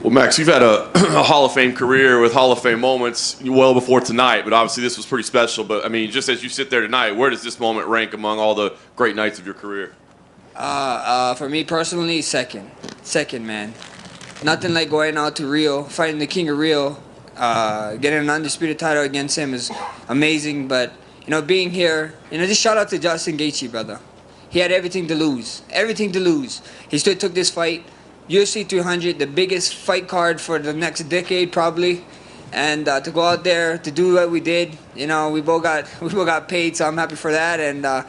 Well, Max, you've had a Hall of Fame career with Hall of Fame moments well before tonight, but obviously this was pretty special. But, I mean, just as you sit there tonight, where does this moment rank among all the great nights of your career? For me personally, second. Second, man. Nothing like going out to Rio, fighting the King of Rio, getting an undisputed title against him is amazing. But, you know, being here, you know, just shout out to Justin Gaethje, brother. He had everything to lose. Everything to lose. He still took this fight. UFC 300, the biggest fight card for the next decade probably, and to go out there to do what we did, you know, we both got paid, so I'm happy for that. And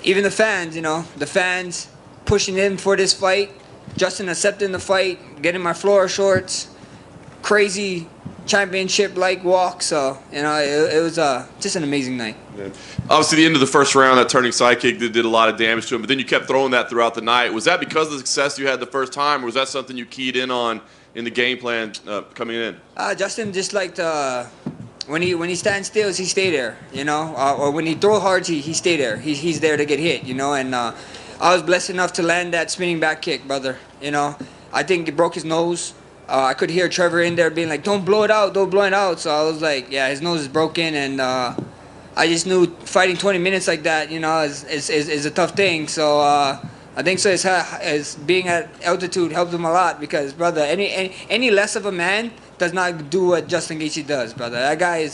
even the fans, you know, the fans pushing him for this fight, Justin accepting the fight, getting my floor shorts, crazy championship-like walk. So, you know, it was just an amazing night. Yeah. Obviously, the end of the first round, that turning sidekick did a lot of damage to him, but then you kept throwing that throughout the night. Was that because of the success you had the first time, or was that something you keyed in on in the game plan coming in? Justin just liked when he stands still, he stay there, you know, or when he throw hard, he stay there. He's there to get hit, you know. And I was blessed enough to land that spinning back kick, brother. You know, I think it broke his nose. I could hear Trevor in there being like, "Don't blow it out, don't blow it out." So I was like, "Yeah, his nose is broken," and I just knew fighting 20 minutes like that, you know, is a tough thing. So I think so. As being at altitude helped him a lot because, brother, any less of a man does not do what Justin Gaethje does, brother. That guy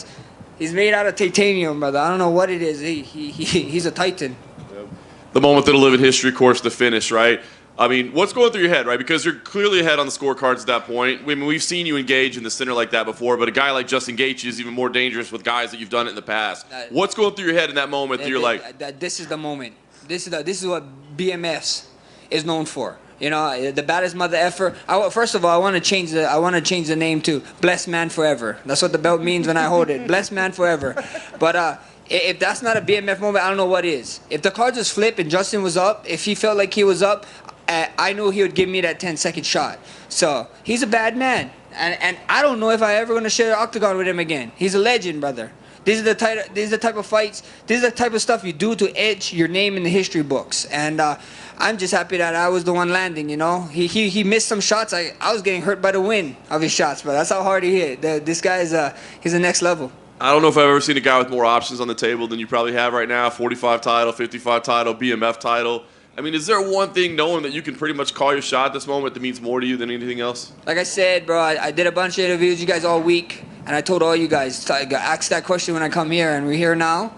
he's made out of titanium, brother. I don't know what it is. He's a titan. Yep. The moment that'll live in history, of course, the finish, right? I mean, what's going through your head, right? Because you're clearly ahead on the scorecards at that point. I mean, we've seen you engage in the center like that before, but a guy like Justin Gaethje is even more dangerous with guys that you've done it in the past. What's going through your head in that moment that you're like... This is the moment. This is what BMFs is known for. You know, the baddest mother effer. First of all, I want to change the name to Blessed Man Forever. That's what the belt means when I hold it. Blessed Man Forever. But if that's not a BMF moment, I don't know what is. If the cards was flipped and Justin was up, if he felt like he was up, I knew he would give me that 10-second shot. So he's a bad man, and I don't know if I ever gonna share the octagon with him again. He's a legend, brother. These are the type of fights. This is the type of stuff you do to etch your name in the history books. And I'm just happy that I was the one landing. You know, he missed some shots. I was getting hurt by the wind of his shots, but that's how hard he hit. This guy is he's the next level. I don't know if I've ever seen a guy with more options on the table than you probably have right now. 45 title, 55 title, BMF title. I mean, is there one thing, knowing that you can pretty much call your shot at this moment, that means more to you than anything else? Like I said, bro, I did a bunch of interviews with you guys all week, and I told all you guys, ask that question when I come here, and we're here now,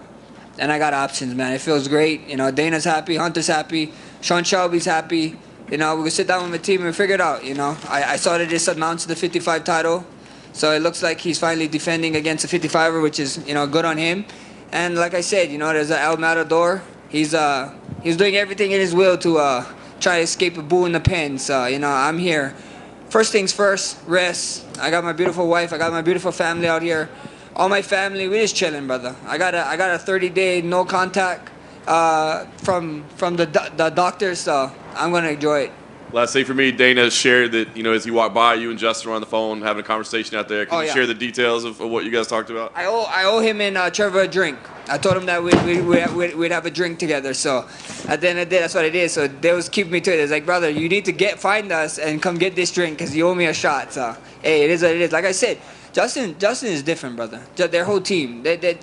and I got options, man. It feels great. You know, Dana's happy, Hunter's happy, Sean Shelby's happy. You know, we can sit down with my team and figure it out, you know. I saw that just announced the 55 title, so it looks like he's finally defending against a 55er, which is, you know, good on him. And like I said, you know, there's an El Matador. He's doing everything in his will to try to escape a bull in the pen. So, you know, I'm here. First things first, rest. I got my beautiful wife. I got my beautiful family out here. All my family, we just chilling, brother. I got a 30-day no contact from the doctor, so I'm gonna enjoy it. Last thing for me, Dana shared that, you know, as he walked by, you and Justin were on the phone having a conversation out there. Can you share the details of what you guys talked about? I owe him and Trevor a drink. I told him that we'd have a drink together. So at the end of the day, that's what it is. So they was keeping me to it. It's like, brother, you need to find us and come get this drink because you owe me a shot. So hey, it is what it is. Like I said, Justin is different, brother. Their whole team, they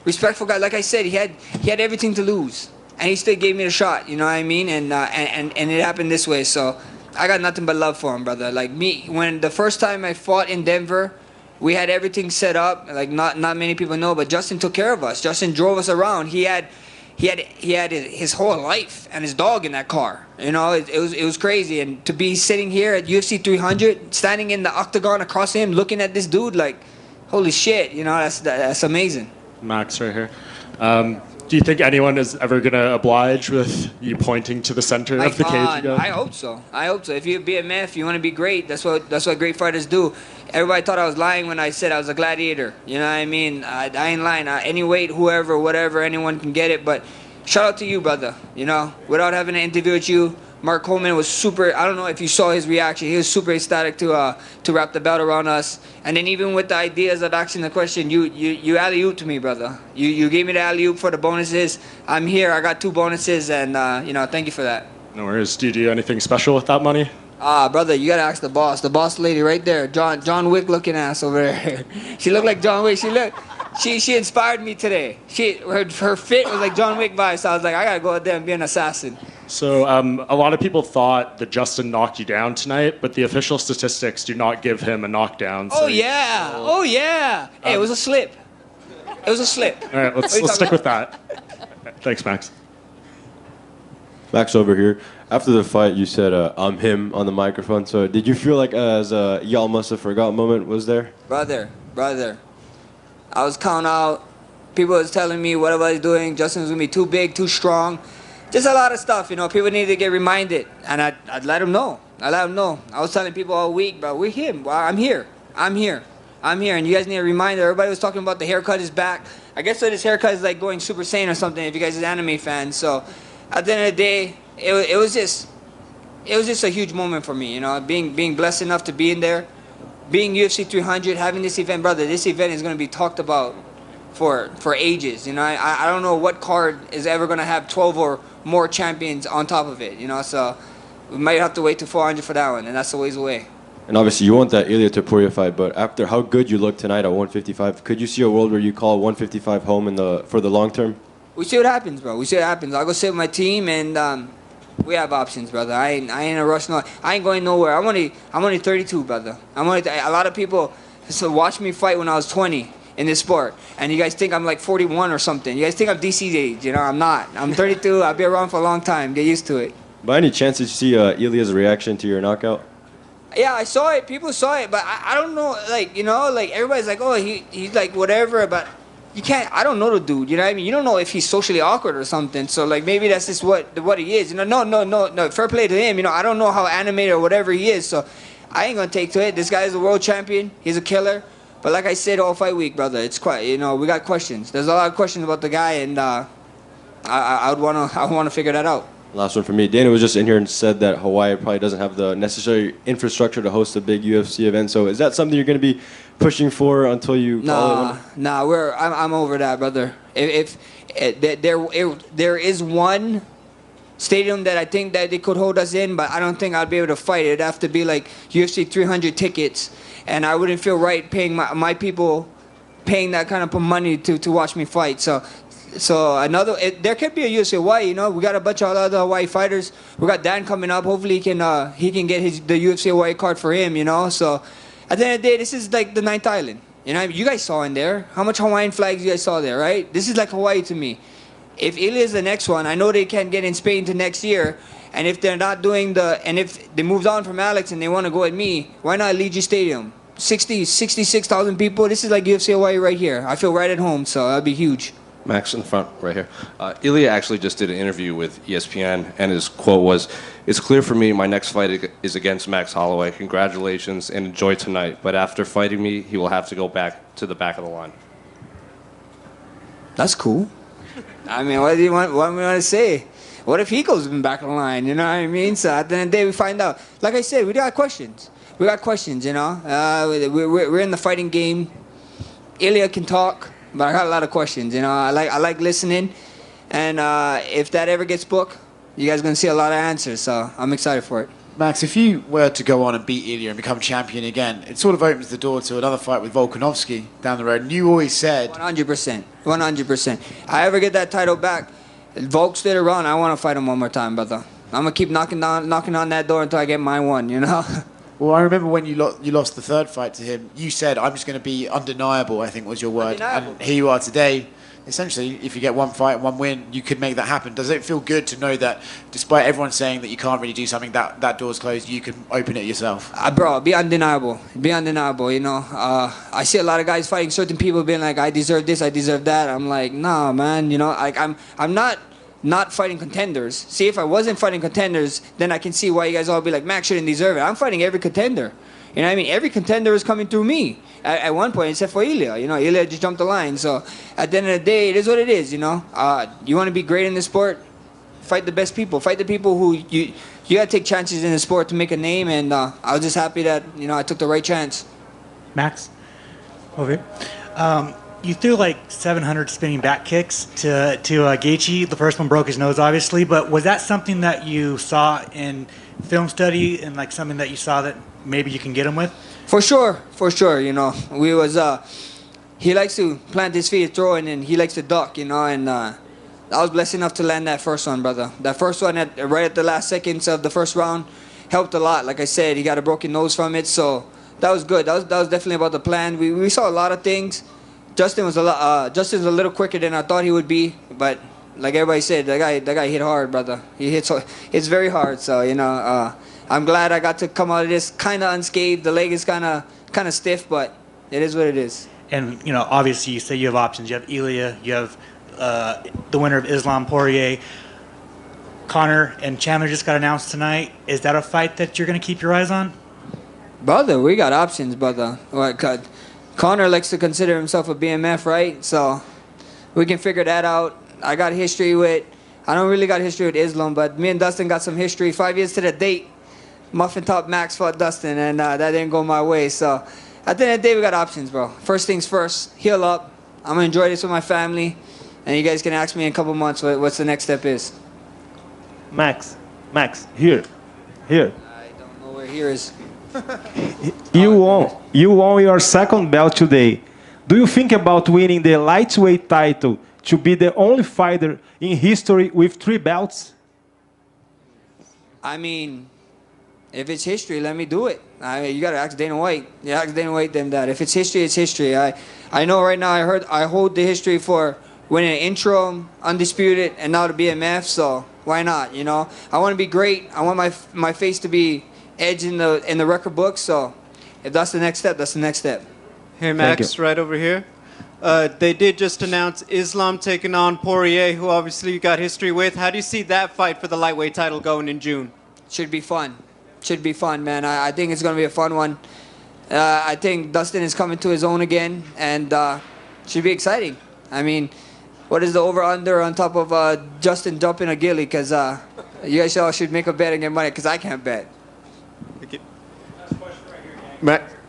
respectful guy. Like I said, he had everything to lose. And he still gave me a shot, you know what I mean? And it happened this way. So I got nothing but love for him, brother. Like me, when the first time I fought in Denver, we had everything set up. Like not many people know, but Justin took care of us. Justin drove us around. He had his whole life and his dog in that car. You know, it was crazy. And to be sitting here at UFC 300, standing in the octagon across him, looking at this dude, like, holy shit, you know, that's amazing. Max right here. Do you think anyone is ever going to oblige with you pointing to the center of the cage again? I hope so. If you're BMF, you want to be great. That's what great fighters do. Everybody thought I was lying when I said I was a gladiator. You know what I mean? I ain't lying. Any weight, whoever, whatever, anyone can get it. But shout out to you, brother. You know, without having an interview with you, Mark Coleman was super. I don't know if you saw his reaction. He was super ecstatic to wrap the belt around us. And then even with the ideas of asking the question, you alley-ooped to me, brother. You gave me the alley-oop for the bonuses. I'm here. I got 2 bonuses, and you know, thank you for that. No worries. Do you do anything special with that money? Brother, you gotta ask the boss lady right there, John Wick looking ass over there. She looked like John Wick. She inspired me today. Her fit was like John Wick vibes. So I was like, I gotta go out there and be an assassin. So a lot of people thought that Justin knocked you down tonight, but the official statistics do not give him a knockdown. So Oh yeah. Hey, it was a slip. It was a slip. All right, let's stick with that. Thanks, Max. Max over here. After the fight, you said, I'm him on the microphone. So did you feel like as y'all must have forgot moment was there? Brother. I was counting out. People was telling me what I was doing. Justin was going to be too big, too strong. Just a lot of stuff, you know. People need to get reminded. And I'd let them know. I was telling people all week, bro, we're him. Well, I'm here. And you guys need a reminder. Everybody was talking about the haircut is back. I guess so this haircut is like going Super Saiyan or something if you guys are anime fans. So at the end of the day, it was just a huge moment for me, you know, being blessed enough to be in there, being UFC 300, having this event, brother. This event is going to be talked about for ages, you know. I don't know what card is ever going to have 12 or more champions on top of it, you know. So we might have to wait to 400 for that one, and that's a ways away. And obviously, you want that Ilya Topuria fight, but after how good you look tonight at 155, could you see a world where you call 155 home for the long term? We see what happens, bro. I'll go sit with my team, and we have options, brother. I ain't in a rush. No, I ain't going nowhere. I'm only 32, brother. A lot of people watch me fight when I was 20 in this sport, and you guys think I'm like 41 or something. You guys think I'm DC's age. You know, I'm not. I'm 32. I'll be around for a long time. Get used to it. By any chance, did you see Ilya's reaction to your knockout? Yeah, I saw it. People saw it, but I don't know. Like, you know, like everybody's like, oh, he's like whatever, but. You can't. I don't know the dude. You know what I mean? You don't know if he's socially awkward or something. So like maybe that's just what he is. You know? No. Fair play to him. You know, I don't know how animated or whatever he is. So I ain't gonna take to it. This guy is a world champion. He's a killer. But like I said all fight week, brother, it's quite. You know, we got questions. There's a lot of questions about the guy, and I wanna figure that out. Last one for me. Dana was just in here and said that Hawaii probably doesn't have the necessary infrastructure to host a big UFC event. So is that something you're going to be pushing for until you call it? Nah, I'm over that, brother. If there is one stadium that I think that they could hold us in, but I don't think I'd be able to fight. It'd have to be like UFC 300 tickets, and I wouldn't feel right paying my people paying that kind of money to watch me fight. So there could be a UFC Hawaii. You know, we got a bunch of other Hawaii fighters. We got Dan coming up. Hopefully he can get the UFC Hawaii card for him. You know, so at the end of the day, this is like the ninth island. You know, you guys saw in there how much Hawaiian flags you guys saw there, right? This is like Hawaii to me. If Ilya is the next one, I know they can't get in Spain to next year. And if they're not doing and if they moved on from Alex and they want to go at me, why not Legion Stadium? 66,000 people. This is like UFC Hawaii right here. I feel right at home, so that'd be huge. Max in the front, right here. Ilya actually just did an interview with ESPN, and his quote was, "It's clear for me my next fight is against Max Holloway. Congratulations and enjoy tonight. But after fighting me, he will have to go back to the back of the line." That's cool. I mean, what do you want to say? What if he goes in the back of the line? You know what I mean? So at the end of the day, we find out. Like I said, we got questions. You know. We're in the fighting game. Ilya can talk. But I got a lot of questions, you know. I like listening, and if that ever gets booked, you guys are gonna see a lot of answers. So I'm excited for it. Max, if you were to go on and beat Ilya and become champion again, it sort of opens the door to another fight with Volkanovski down the road. And you always said 100%. If I ever get that title back, Volk's still around. I want to fight him one more time, brother. I'm gonna keep knocking on that door until I get my one. You know. Well, I remember when you lost the third fight to him, you said, "I'm just going to be undeniable," I think was your word. Undeniable. And here you are today. Essentially, if you get one fight and one win, you could make that happen. Does it feel good to know that despite everyone saying that you can't really do something, that door's closed, you can open it yourself? Bro, be undeniable, you know. I see a lot of guys fighting certain people being like, I deserve this, I deserve that. I'm like, nah, man, you know, like I'm not fighting contenders. See, if I wasn't fighting contenders, then I can see why you guys all be like, Max shouldn't deserve it. I'm fighting every contender. You know what I mean? Every contender is coming through me at one point, except for Ilya. You know, Ilya just jumped the line. So at the end of the day, it is what it is, you know. You want to be great in this sport, fight the best people. Fight the people who you got to take chances in the sport to make a name. And I was just happy that, you know, I took the right chance. Max, over here. You threw like 700 spinning back kicks to Gaethje. The first one broke his nose, obviously. But was that something that you saw in film study and like something that you saw that maybe you can get him with? For sure. You know, he likes to plant his feet throwing, and he likes to duck. You know, and I was blessed enough to land that first one, brother. That first one right at the last seconds of the first round helped a lot. Like I said, he got a broken nose from it, so that was good. That was definitely about the plan. We saw a lot of things. Justin's a little quicker than I thought he would be, but like everybody said, that guy hit hard, brother. It's very hard. So you know, I'm glad I got to come out of this kind of unscathed. The leg is kind of stiff, but it is what it is. And you know, obviously, you say you have options. You have Ilya. You have the winner of Islam Poirier. Connor and Chandler just got announced tonight. Is that a fight that you're going to keep your eyes on? Brother, we got options, brother. Connor likes to consider himself a BMF, right? So we can figure that out. I don't really got history with Islam, but me and Dustin got some history. 5 years to the date, Muffin Top Max fought Dustin, and that didn't go my way. So at the end of the day, we got options, bro. First things first, heal up. I'm going to enjoy this with my family, and you guys can ask me in a couple months what's the next step is. Max, here. I don't know where here is. You won your second belt today. Do you think about winning the lightweight title to be the only fighter in history with 3 belts? I mean, if it's history, let me do it. You gotta ask Dana White. Yeah, ask Dana White them that. If it's history, it's history. I know right now. I hold the history for winning an interim, undisputed, and now the BMF. So why not? You know, I want to be great. I want my face to be edge in the record book. So if that's the next step, that's the next step. Hey Max, right over here. They did just announce Islam taking on Poirier, who obviously you got history with. How do you see that fight for the lightweight title going in June? Should be fun. Should be fun, man. I think it's going to be a fun one. I think Dustin is coming to his own again, and should be exciting. I mean, what is the over-under on top of Justin jumping a ghillie? Because you guys all should make a bet and get money, because I can't bet. Thank you.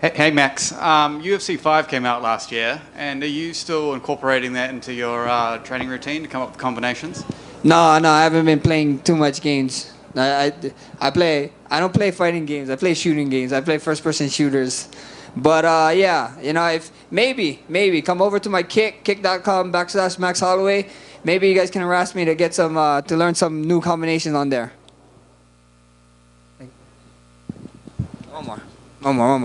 Hey Max, UFC 5 came out last year, and are you still incorporating that into your training routine to come up with combinations? No, I haven't been playing too much games. I don't play fighting games. I play shooting games. I play first-person shooters. But yeah, you know, if maybe come over to my kick.com/Max Holloway. Maybe you guys can harass me to get some to learn some new combinations on there. One more.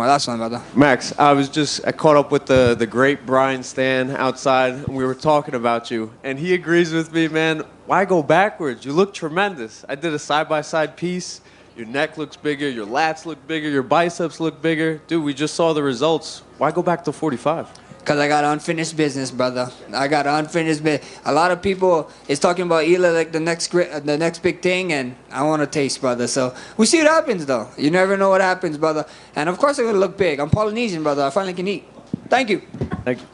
Last one, brother. Max, I caught up with the great Brian Stan outside, and we were talking about you, and he agrees with me, man. Why go backwards? You look tremendous. I did a side-by-side piece. Your neck looks bigger, your lats look bigger, your biceps look bigger. Dude, we just saw the results. Why go back to 45? Because I got unfinished business, brother. I got unfinished business. A lot of people is talking about Ela like the next big thing, and I want to taste, brother. So we see what happens, though. You never know what happens, brother. And of course, I'm going to look big. I'm Polynesian, brother. I finally can eat. Thank you. Thank you.